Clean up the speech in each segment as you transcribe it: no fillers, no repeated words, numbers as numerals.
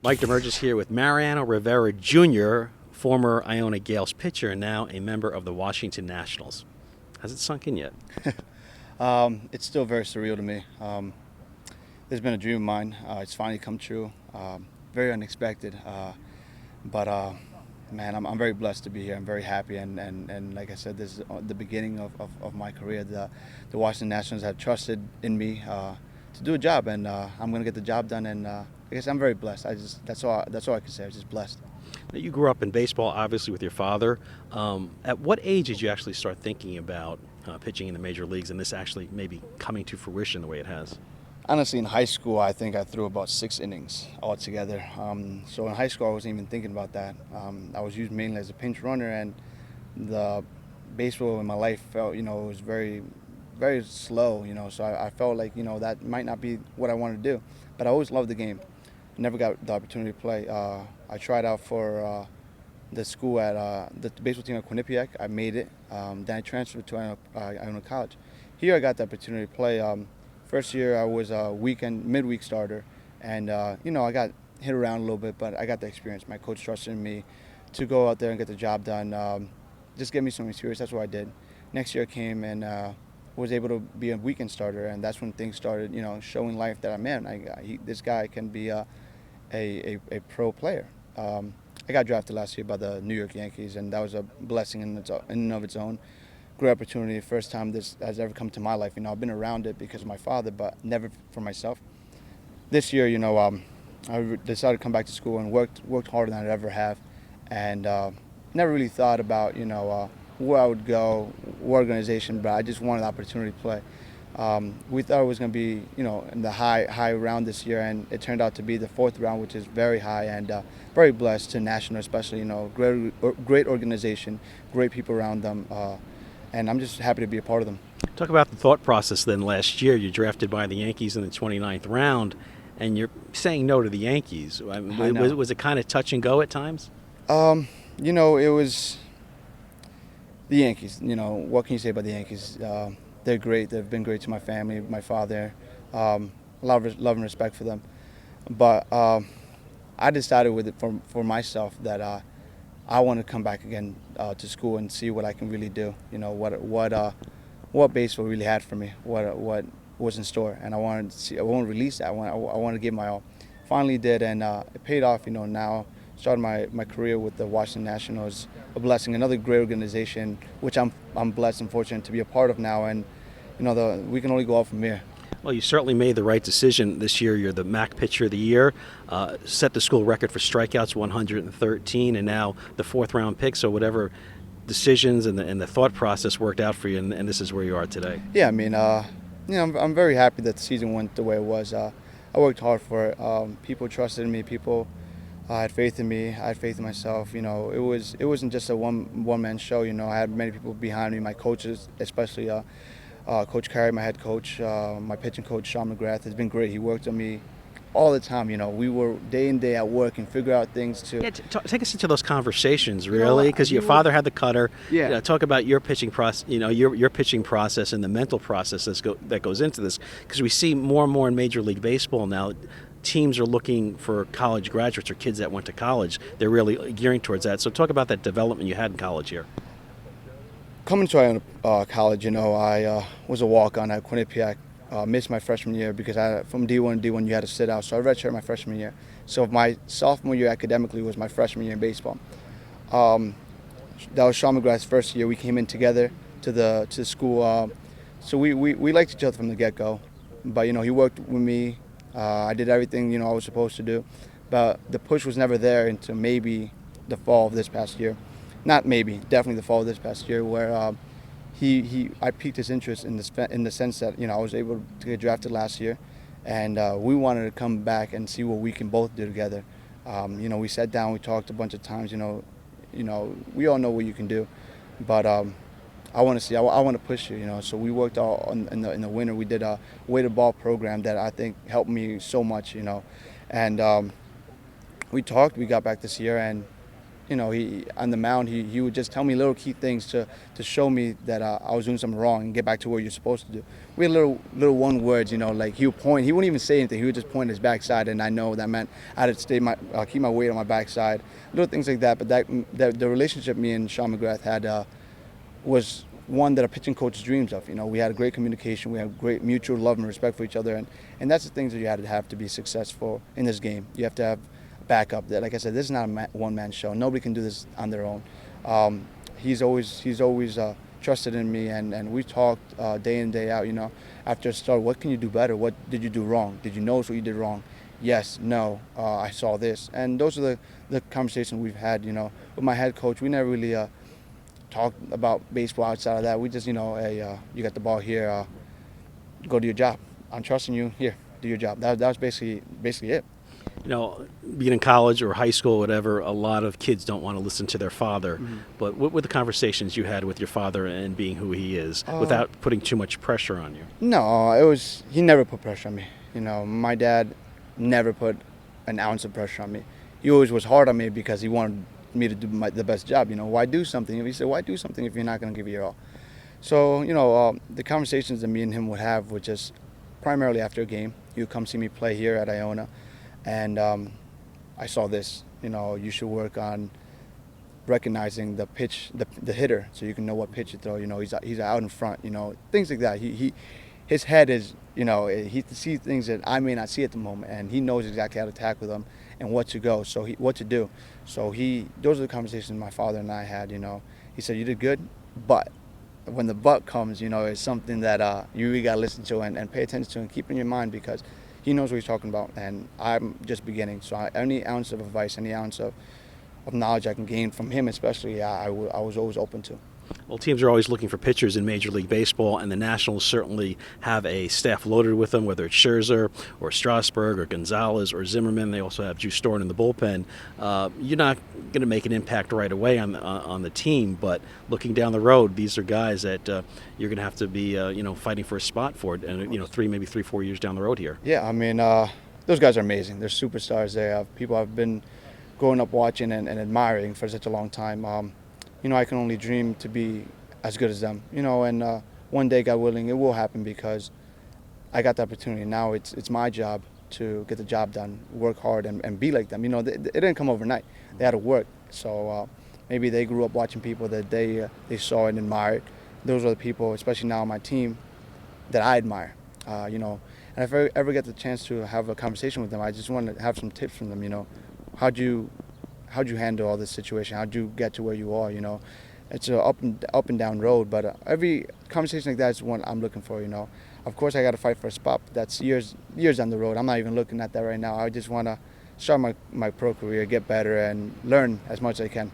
Mike Damergis here with Mariano Rivera Jr., former Iona Gales pitcher and now a member of the Washington Nationals. Has it sunk in yet? It's still very surreal to me. There's been a dream of mine. It's finally come true. Very unexpected. But man, I'm very blessed to be here. I'm very happy. And like I said, this is the beginning of my career. The Washington Nationals have trusted in me to do a job, and I'm going to get the job done. And I guess I'm very blessed. That's all I can say. I'm just blessed. Now, you grew up in baseball, obviously, with your father. At what age did you actually start thinking about pitching in the major leagues and this actually maybe coming to fruition the way it has? Honestly, in high school, I think I threw about 6 innings altogether. So in high school, I wasn't even thinking about that. I was used mainly as a pinch runner, and the baseball in my life felt, it was very, very slow, So I felt like, that might not be what I wanted to do. But I always loved the game. Never got the opportunity to play. I tried out for the school at the baseball team at Quinnipiac. I made it. Then I transferred to Iona College. Here I got the opportunity to play. First year I was a midweek starter, and I got hit around a little bit, but I got the experience. My coach trusted in me to go out there and get the job done. Just give me some experience. That's what I did. Next year came and was able to be a weekend starter, and that's when things started, showing life that this guy can be a pro player. I got drafted last year by the New York Yankees, and that was a blessing in and of its own. Great opportunity. First time this has ever come to my life. I've been around it because of my father, but never for myself. This year, I decided to come back to school and worked harder than I'd ever have, and never really thought about where I would go, what organization, but I just wanted the opportunity to play. We thought it was going to be, in the high round this year, and it turned out to be the 4th round, which is very high, and very blessed to National, especially, great organization, great people around them, and I'm just happy to be a part of them. Talk about the thought process then. Last year, you're drafted by the Yankees in the 29th round, and you're saying no to the Yankees. Was it kind of touch and go at times? It was the Yankees. What can you say about the Yankees? They're great. They've been great to my family, my father. A lot of love and respect for them. But I decided with it for myself that I want to come back again to school and see what I can really do. What baseball really had for me, what was in store, and I wanted to see. I won't release that. I want to give my all. Finally did, and it paid off. Now started my career with the Washington Nationals, a blessing, another great organization, which I'm blessed and fortunate to be a part of now, and we can only go up from here. Well, you certainly made the right decision this year. You're the MAC Pitcher of the Year, set the school record for strikeouts, 113, and now the 4th round pick. So whatever decisions and the thought process worked out for you, and this is where you are today. Yeah, I'm very happy that the season went the way it was. I worked hard for it. People trusted in me. People had faith in me. I had faith in myself. It wasn't just a one-man show. I had many people behind me. My coaches, especially Coach Carey, my head coach, my pitching coach, Sean McGrath, has been great. He worked on me all the time. We were day in, day out working, figure out things to. Yeah, take us into those conversations, really, because your father had the cutter. Yeah. Talk about your pitching process. Your pitching process and the mental process that goes into this, because we see more and more in Major League Baseball now. Teams are looking for college graduates or kids that went to college. They're really gearing towards that. So talk about that development you had in college here. Coming to Iona College, I was a walk-on at Quinnipiac. Missed my freshman year because from D1 to D1 you had to sit out, so I redshirted my freshman year. So my sophomore year academically was my freshman year in baseball. That was Sean McGrath's first year. We came in together to the school, so we liked each other from the get-go. But he worked with me. I did everything I was supposed to do, but the push was never there until maybe the fall of this past year. Not maybe, definitely the fall of this past year, where I piqued his interest in the sense that I was able to get drafted last year, and we wanted to come back and see what we can both do together. We sat down, we talked a bunch of times. We all know what you can do, but I want to see. I want to push you. So we worked all in the winter. We did a weighted ball program that I think helped me so much. And we talked. We got back this year, and he on the mound, he would just tell me little key things to show me that I was doing something wrong and get back to what you're supposed to do. We had little one words, like he would point. He wouldn't even say anything. He would just point his backside, and I know that meant I had to keep my weight on my backside. Little things like that. But that the relationship me and Sean McGrath had was one that a pitching coach dreams of. We had great communication. We had great mutual love and respect for each other, and that's the things that you had to have to be successful in this game. You have to have backup. That, like I said, this is not a one-man show. Nobody can do this on their own. He's always trusted in me, and we talked day in, day out. After a start, what can you do better? What did you do wrong? Did you notice what you did wrong? Yes, no, I saw this. And those are the conversations we've had. With my head coach, we never really talked about baseball outside of that. We just, hey, you got the ball here, go do your job. I'm trusting you. Here, do your job. That was basically it. Being in college or high school, whatever, a lot of kids don't want to listen to their father. Mm-hmm. But what were the conversations you had with your father and being who he is without putting too much pressure on you? No, he never put pressure on me. My dad never put an ounce of pressure on me. He always was hard on me because he wanted me to do the best job. Why do something? He said, why do something if you're not going to give it your all? So, the conversations that me and him would have were just primarily after a game. He would come see me play here at Iona. And I saw this, you should work on recognizing the pitch, the hitter, so you can know what pitch to throw. He's out in front, things like that. His head is, he sees things that I may not see at the moment, and he knows exactly how to tackle them and what to go, what to do. So those are the conversations my father and I had. He said, you did good, but when the but comes, it's something that you really got to listen to and pay attention to and keep in your mind, because he knows what he's talking about, and I'm just beginning. So any ounce of advice, any ounce of knowledge I can gain from him especially, I was always open to. Well, teams are always looking for pitchers in Major League Baseball, and the Nationals certainly have a staff loaded with them, whether it's Scherzer or Strasburg or Gonzalez or Zimmerman. They also have Drew Storen in the bullpen. You're not going to make an impact right away on the team, but looking down the road, these are guys that you're going to have to be fighting for a spot for it, and maybe 3-4 years down the road here. Yeah, I mean, those guys are amazing. They're superstars. They have people I've been growing up watching and admiring for such a long time. I can only dream to be as good as them, and one day, God willing, it will happen, because I got the opportunity. Now it's my job to get the job done, work hard, and be like them. It didn't come overnight. They had to work. So maybe they grew up watching people that they saw and admired. Those are the people, especially now on my team, that I admire. And if I ever get the chance to have a conversation with them, I just want to have some tips from them. How'd you handle all this situation? How'd you get to where you are? It's a up and down road, but every conversation like that is one I'm looking for. Of course I got to fight for a spot. But that's years down the road. I'm not even looking at that right now. I just want to start my pro career, get better, and learn as much as I can.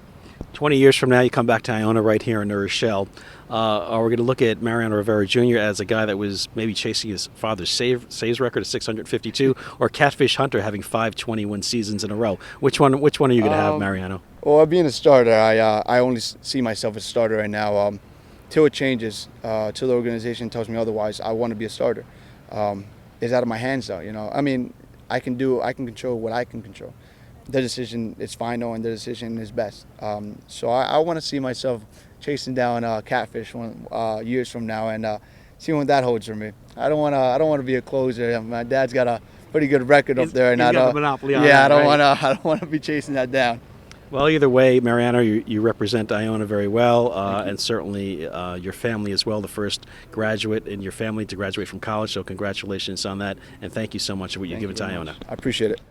20 years from now, you come back to Iona right here in New Rochelle. Are we going to look at Mariano Rivera Jr. as a guy that was maybe chasing his father's saves record of 652, or Catfish Hunter having 521 seasons in a row? Which one are you going to have, Mariano? Well, being a starter, I only see myself as a starter right now. Till it changes, till the organization tells me otherwise, I want to be a starter. It's out of my hands, though. I mean, I can control what I can control. The decision is final, and the decision is best. So I want to see myself chasing down Catfish years from now, and seeing what that holds for me. I don't want to be a closer. My dad's got a pretty good record up there, and he's got the monopoly on yeah, that, I don't want to be chasing that down. Well, either way, Mariano, you represent Iona very well, and certainly your family as well, the first graduate in your family to graduate from college, so congratulations on that, and thank you so much for what you've given to Iona. I appreciate it.